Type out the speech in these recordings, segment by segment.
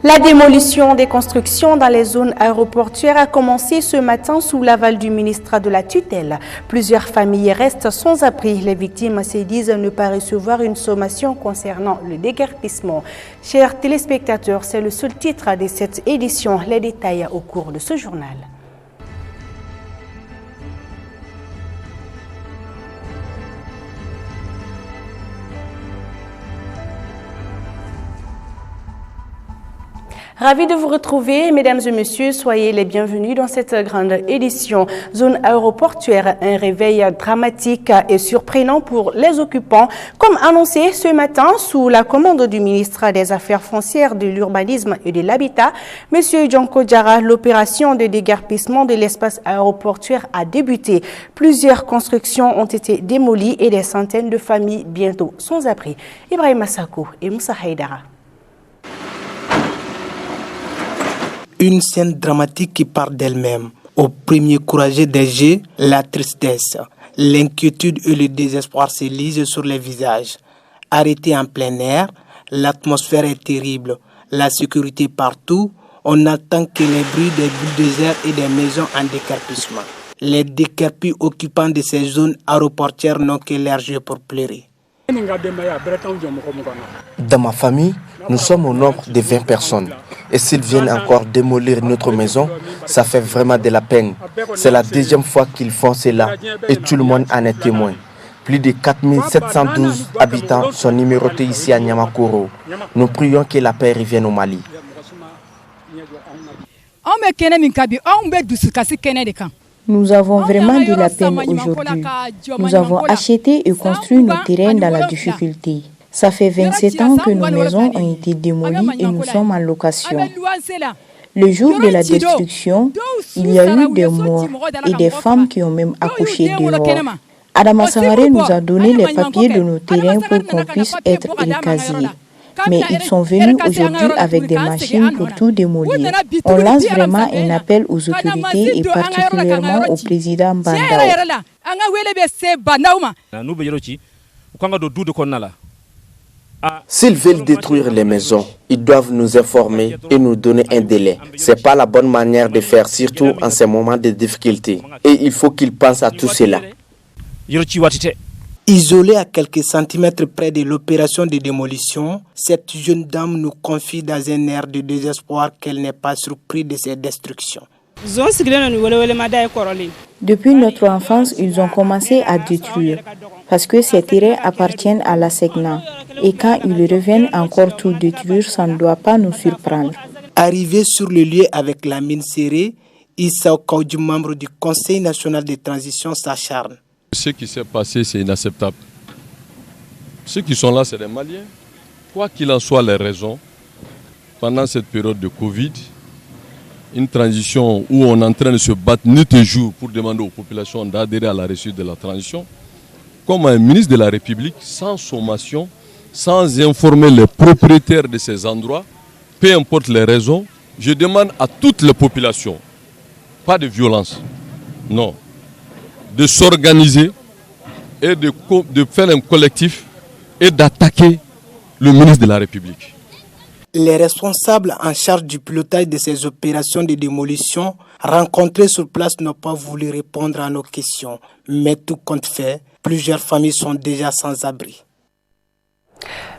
La démolition des constructions dans les zones aéroportuaires a commencé ce matin sous l'aval du ministre de la tutelle. Plusieurs familles restent sans abri. Les victimes se disent ne pas recevoir une sommation concernant le déguerpissement. Chers téléspectateurs, c'est le seul titre de cette édition. Les détails au cours de ce journal. Ravi de vous retrouver, mesdames et messieurs, soyez les bienvenus dans cette grande édition. Zone aéroportuaire, un réveil dramatique et surprenant pour les occupants. Comme annoncé ce matin sous la commande du ministre des Affaires foncières, de l'Urbanisme et de l'Habitat, M. Djanko Diarra, l'opération de déguerpissement de l'espace aéroportuaire a débuté. Plusieurs constructions ont été démolies et des centaines de familles bientôt sans abri. Ibrahim Massako et Moussa Haïdara. Une scène dramatique qui part d'elle-même. Au premier courageux des jeux, la tristesse, l'inquiétude et le désespoir se lisent sur les visages. Arrêté en plein air, l'atmosphère est terrible. La sécurité partout, on n'attend que les bruits des bulldozers et des maisons en décarpissement. Les décarpis occupants de ces zones aéroportuaires n'ont que l'air jeu pour pleurer. Dans ma famille, nous sommes au nombre de 20 personnes. Et s'ils viennent encore démolir notre maison, ça fait vraiment de la peine. C'est la deuxième fois qu'ils font cela et tout le monde en est témoin. Plus de 4712 habitants sont numérotés ici à Niamakoro. Nous prions que la paix revienne au Mali. Nous avons vraiment de la peine aujourd'hui. Nous avons acheté et construit nos terrains dans la difficulté. Ça fait 27 ans que nos maisons ont été démolies et nous sommes en location. Le jour de la destruction, il y a eu des morts et des femmes qui ont même accouché dehors. Adama Sangare nous a donné les papiers de nos terrains pour qu'on puisse être recasés. Mais ils sont venus aujourd'hui avec des machines pour tout démolir. On lance vraiment un appel aux autorités et particulièrement au président Bandao. S'ils veulent détruire les maisons, ils doivent nous informer et nous donner un délai. Ce n'est pas la bonne manière de faire, surtout en ces moments de difficulté. Et il faut qu'ils pensent à tout cela. Isolée à quelques centimètres près de l'opération de démolition, cette jeune dame nous confie dans un air de désespoir qu'elle n'est pas surprise de ces destructions. Depuis notre enfance, ils ont commencé à détruire parce que ces terrains appartiennent à la SECNA. Et quand ils reviennent encore tout détruire, ça ne doit pas nous surprendre. Arrivé sur le lieu avec la mine serrée, Issa Okaoudji, membre du Conseil national de transition, s'acharne. Ce qui s'est passé, c'est inacceptable. Ceux qui sont là, c'est des Maliens. Quoi qu'il en soit les raisons, pendant cette période de Covid, une transition où on est en train de se battre nuit et jour pour demander aux populations d'adhérer à la réussite de la transition, comme un ministre de la République, sans sommation, sans informer les propriétaires de ces endroits, peu importe les raisons, je demande à toutes les populations, pas de violence, non, de s'organiser et de faire un collectif et d'attaquer le ministre de la République. Les responsables en charge du pilotage de ces opérations de démolition rencontrés sur place n'ont pas voulu répondre à nos questions. Mais tout compte fait, plusieurs familles sont déjà sans abri.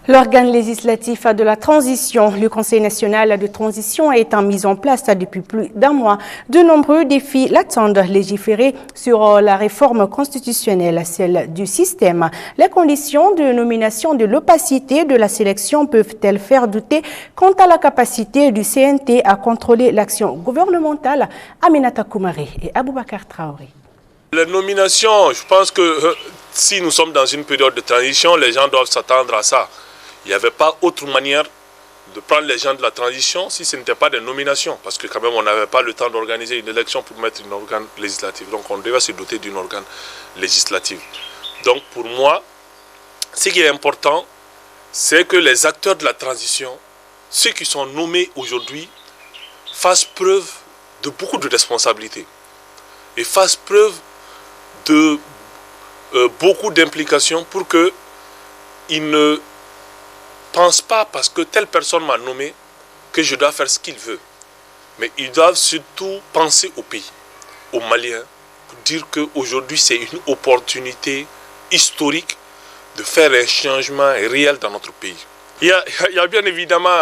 L'organe législatif de la transition, le Conseil national de transition, est mis en place depuis plus d'un mois. De nombreux défis l'attendent: légiférer sur la réforme constitutionnelle, celle du système. Les conditions de nomination de l'opacité de la sélection peuvent-elles faire douter quant à la capacité du CNT à contrôler l'action gouvernementale? Aminata Koumari et Aboubakar Traoré. Les nominations, je pense que si nous sommes dans une période de transition, les gens doivent s'attendre à ça. Il n'y avait pas autre manière de prendre les gens de la transition si ce n'était pas des nominations. Parce que quand même, on n'avait pas le temps d'organiser une élection pour mettre un organe législatif. Donc on devait se doter d'un organe législatif. Donc pour moi, ce qui est important, c'est que les acteurs de la transition, ceux qui sont nommés aujourd'hui, fassent preuve de beaucoup de responsabilité. Et fassent preuve de beaucoup d'implications pour qu'ils ne pensent pas, parce que telle personne m'a nommé, que je dois faire ce qu'il veut. Mais ils doivent surtout penser au pays, aux Maliens, pour dire qu'aujourd'hui c'est une opportunité historique de faire un changement réel dans notre pays. Il y a bien évidemment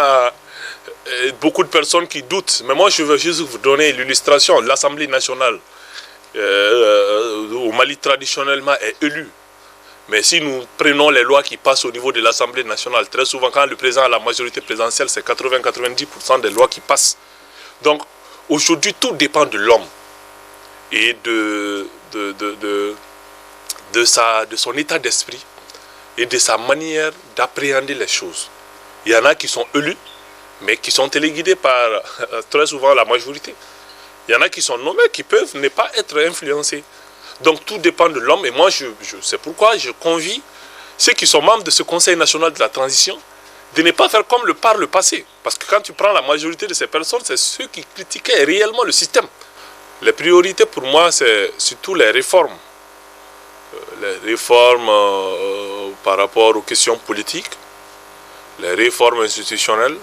beaucoup de personnes qui doutent, mais moi je veux juste vous donner l'illustration. L'Assemblée nationale au Mali traditionnellement est élue. Mais si nous prenons les lois qui passent au niveau de l'Assemblée nationale, très souvent quand le président a la majorité présidentielle, c'est 80-90% des lois qui passent. Donc aujourd'hui tout dépend de l'homme et de son état d'esprit et de sa manière d'appréhender les choses. Il y en a qui sont élus, mais qui sont téléguidés par très souvent la majorité. Il y en a qui sont nommés, qui peuvent ne pas être influencés. Donc tout dépend de l'homme. Et moi, c'est pourquoi je convie ceux qui sont membres de ce Conseil national de la transition de ne pas faire comme par le passé. Parce que quand tu prends la majorité de ces personnes, c'est ceux qui critiquaient réellement le système. Les priorités pour moi, c'est surtout les réformes. Les réformes par rapport aux questions politiques, les réformes institutionnelles,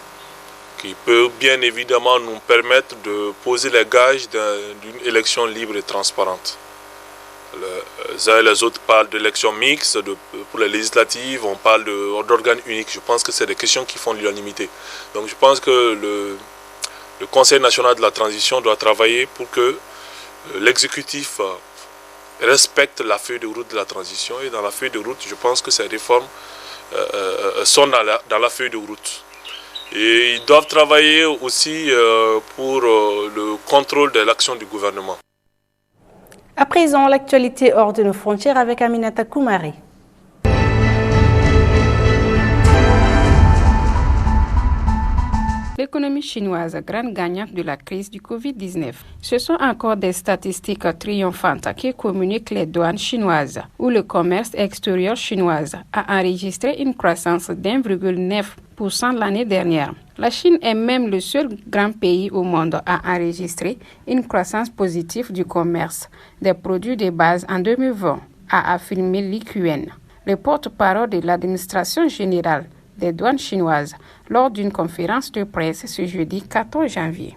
qui peuvent bien évidemment nous permettre de poser les gages d'une élection libre et transparente. Les uns et les autres parlent d'élections mixtes, pour les législatives, on parle d'organes uniques. Je pense que c'est des questions qui font l'unanimité. Donc je pense que le Conseil national de la transition doit travailler pour que l'exécutif respecte la feuille de route de la transition. Et dans la feuille de route, je pense que ces réformes sont dans la feuille de route. Et ils doivent travailler aussi pour le contrôle de l'action du gouvernement. À présent, l'actualité hors de nos frontières avec Aminata Koumari. L'économie chinoise, grande gagnante de la crise du Covid-19. Ce sont encore des statistiques triomphantes qui communiquent les douanes chinoises, où le commerce extérieur chinois a enregistré une croissance d'1,9% l'année dernière. La Chine est même le seul grand pays au monde à enregistrer une croissance positive du commerce des produits de base en 2020, a affirmé Li Qiwen, le porte-parole de l'administration générale des douanes chinoises lors d'une conférence de presse ce jeudi 14 janvier.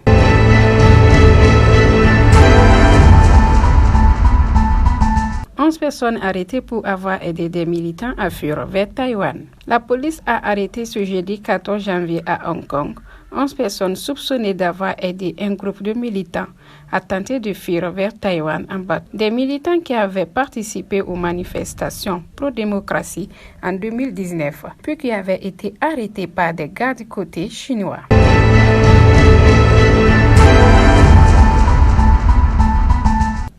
Personnes arrêtées pour avoir aidé des militants à fuir vers Taïwan. La police a arrêté ce jeudi 14 janvier à Hong Kong 11 personnes soupçonnées d'avoir aidé un groupe de militants à tenter de fuir vers Taïwan en bateau. Des militants qui avaient participé aux manifestations pro-démocratie en 2019, puis qui avaient été arrêtés par des gardes-côtes chinois.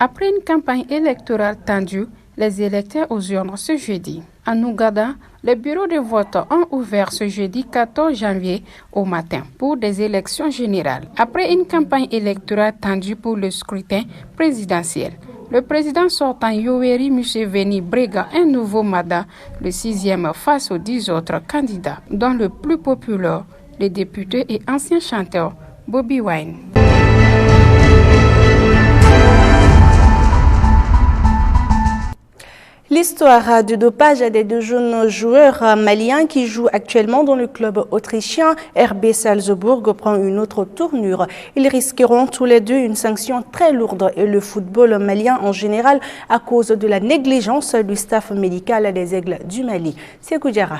Après une campagne électorale tendue, les électeurs aux urnes ce jeudi. En Ouganda, les bureaux de vote ont ouvert ce jeudi 14 janvier au matin pour des élections générales. Après une campagne électorale tendue pour le scrutin présidentiel, le président sortant Yoweri Museveni briguant un nouveau mandat, le 6e face aux 10 autres candidats, dont le plus populaire, le député et ancien chanteur Bobi Wine. L'histoire du dopage des deux jeunes joueurs maliens qui jouent actuellement dans le club autrichien RB Salzbourg prend une autre tournure. Ils risqueront tous les deux une sanction très lourde et le football malien en général à cause de la négligence du staff médical des Aigles du Mali. Sékou Diarra.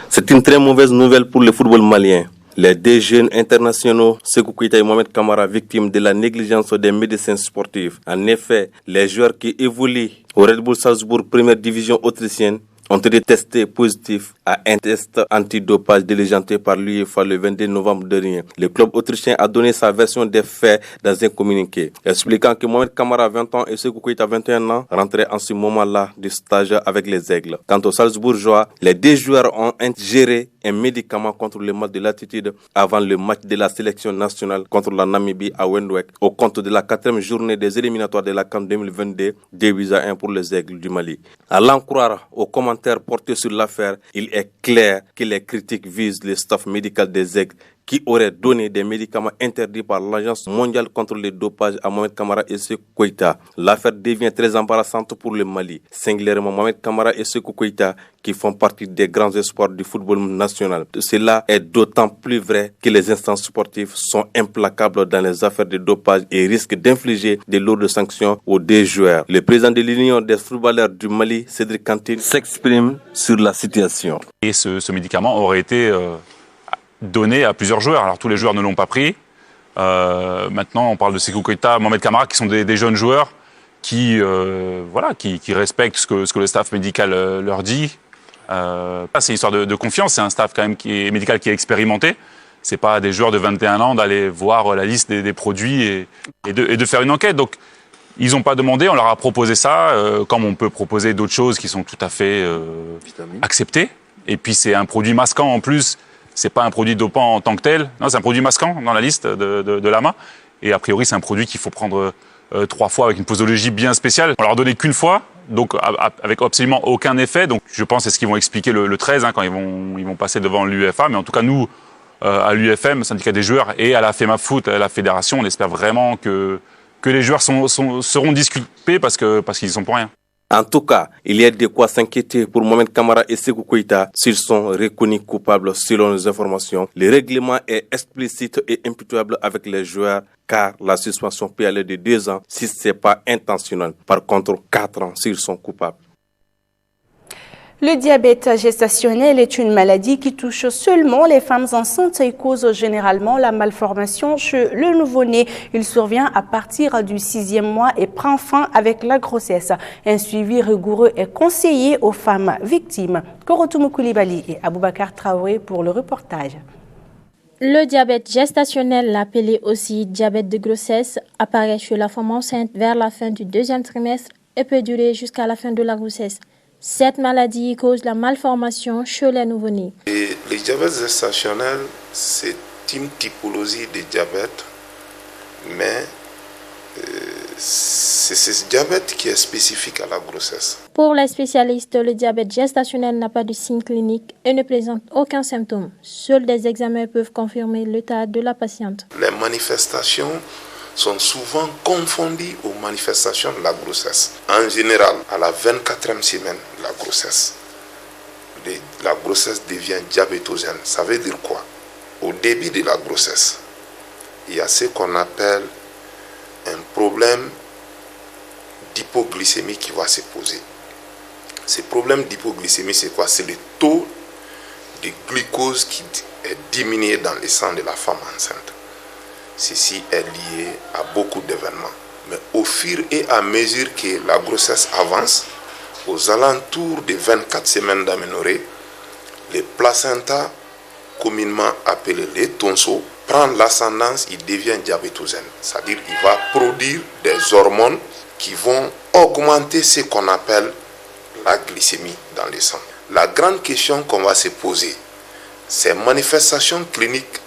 C'est une très mauvaise nouvelle pour le football malien. Les deux jeunes internationaux, Sékou Keita et Mohamed Kamara, victimes de la négligence des médecins sportifs. En effet, les joueurs qui évoluent au Red Bull Salzbourg, première division autrichienne, ont été testés positifs à un test antidopage diligenté par l'UEFA le 22 novembre dernier. Le club autrichien a donné sa version des faits dans un communiqué, expliquant que Mohamed Kamara, 20 ans, et Sékou Keita, 21 ans, rentraient en ce moment-là du stage avec les Aigles. Quant aux Salzbourgeois, les deux joueurs ont ingéré un médicament contre le mal de l'attitude avant le match de la sélection nationale contre la Namibie à Windhoek, au compte de la 4e journée des éliminatoires de la CAN 2022, 2-1 pour les Aigles du Mali. À l'en croire aux commentaires portés sur l'affaire, il est clair que les critiques visent le staff médical des Aigles qui auraient donné des médicaments interdits par l'Agence mondiale contre le dopage à Mohamed Kamara et Sékou Koïta. L'affaire devient très embarrassante pour le Mali, singulièrement Mohamed Kamara et Sékou Koïta, qui font partie des grands espoirs du football national. Cela est d'autant plus vrai que les instances sportives sont implacables dans les affaires de dopage et risquent d'infliger de lourdes sanctions aux deux joueurs. Le président de l'Union des footballeurs du Mali, Cédric Kantine, s'exprime sur la situation. Et ce médicament aurait été donné à plusieurs joueurs. Alors tous les joueurs ne l'ont pas pris. Maintenant, on parle de Sékou Koïta, Mohamed Kamara, qui sont des jeunes joueurs qui respectent ce que le staff médical leur dit. C'est une histoire de confiance. C'est un staff quand même médical qui est expérimenté. C'est pas des joueurs de 21 ans d'aller voir la liste des produits et de faire une enquête. Donc ils n'ont pas demandé, on leur a proposé ça, comme on peut proposer d'autres choses qui sont tout à fait acceptées. Et puis c'est un produit masquant en plus. C'est pas un produit dopant en tant que tel. Non, c'est un produit masquant dans la liste de l'AMA. Et a priori, c'est un produit qu'il faut prendre 3 fois avec une posologie bien spéciale. On leur a donné qu'une fois, donc avec absolument aucun effet. Donc je pense que c'est ce qu'ils vont expliquer le 13 quand ils vont passer devant l'UEFA. Mais en tout cas, nous, à l'UFM, syndicat des joueurs, et à la FEMAFoot, à la fédération, on espère vraiment que les joueurs seront disculpés parce qu'ils y sont pour rien. En tout cas, il y a de quoi s'inquiéter pour Mohamed Kamara et Sékou Koïta s'ils sont reconnus coupables selon les informations. Le règlement est explicite et imputable avec les joueurs car la suspension peut aller de 2 ans si ce n'est pas intentionnel. Par contre, 4 ans s'ils sont coupables. Le diabète gestationnel est une maladie qui touche seulement les femmes enceintes et cause généralement la malformation chez le nouveau-né. Il survient à partir du 6e mois et prend fin avec la grossesse. Un suivi rigoureux est conseillé aux femmes victimes. Korotoumou Koulibaly et Aboubakar Traoré pour le reportage. Le diabète gestationnel, appelé aussi diabète de grossesse, apparaît chez la femme enceinte vers la fin du 2e trimestre et peut durer jusqu'à la fin de la grossesse. Cette maladie cause la malformation chez les nouveau-nés. Le diabète gestationnel, c'est une typologie de diabète, mais c'est ce diabète qui est spécifique à la grossesse. Pour les spécialistes, le diabète gestationnel n'a pas de signe clinique et ne présente aucun symptôme. Seuls des examens peuvent confirmer l'état de la patiente. Les manifestations sont souvent confondues aux manifestations de la grossesse. En général, à la 24e semaine de la grossesse devient diabétogène. Ça veut dire quoi? Au début de la grossesse, il y a ce qu'on appelle un problème d'hypoglycémie qui va se poser. Ce problème d'hypoglycémie, c'est quoi? C'est le taux de glucose qui est diminué dans le sang de la femme enceinte. Ceci est lié à beaucoup d'événements. Mais au fur et à mesure que la grossesse avance, aux alentours de 24 semaines d'aménorrhée, le placenta, communément appelé les tonceaux, prend l'ascendance, il devient diabétogène. C'est-à-dire qu'il va produire des hormones qui vont augmenter ce qu'on appelle la glycémie dans le sang. La grande question qu'on va se poser, ces manifestations cliniques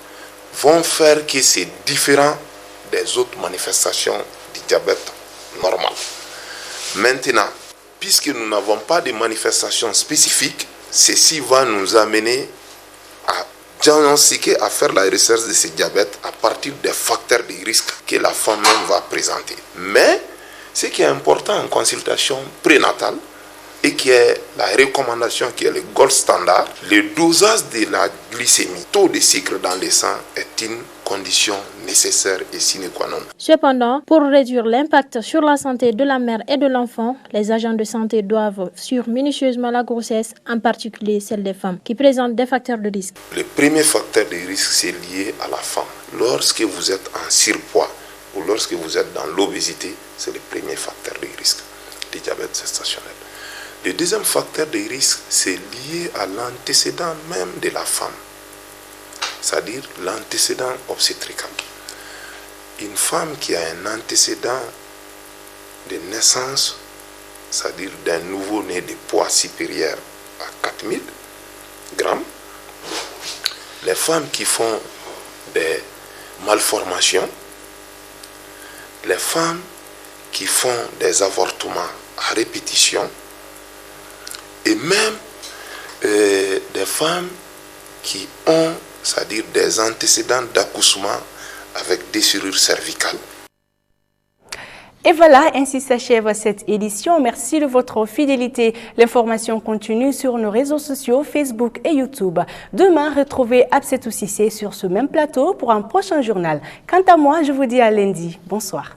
vont faire que c'est différent des autres manifestations du diabète normal. Maintenant, puisque nous n'avons pas de manifestations spécifiques, ceci va nous amener à diagnostiquer, à faire la recherche de ce diabète à partir des facteurs de risque que la femme même va présenter. Mais ce qui est important en consultation prénatale, et qui est la recommandation, qui est le gold standard, le dosage de la glycémie, taux de sucre dans le sang est une condition nécessaire et sine qua non. Cependant, pour réduire l'impact sur la santé de la mère et de l'enfant, les agents de santé doivent suivre minutieusement la grossesse, en particulier celle des femmes qui présentent des facteurs de risque. Le premier facteur de risque, c'est lié à la femme. Lorsque vous êtes en surpoids ou lorsque vous êtes dans l'obésité, c'est le premier facteur de risque du diabète gestationnel. Le deuxième facteur de risque, c'est lié à l'antécédent même de la femme, c'est-à-dire l'antécédent obstétrical. Une femme qui a un antécédent de naissance, c'est-à-dire d'un nouveau-né de poids supérieur à 4000 grammes, les femmes qui font des malformations, les femmes qui font des avortements à répétition, et même des femmes qui ont c'est-à-dire des antécédents d'accouchement avec déchirure cervicale. Et voilà, ainsi s'achève cette édition. Merci de votre fidélité. L'information continue sur nos réseaux sociaux, Facebook et YouTube. Demain, retrouvez Absetou Cissé sur ce même plateau pour un prochain journal. Quant à moi, je vous dis à lundi. Bonsoir.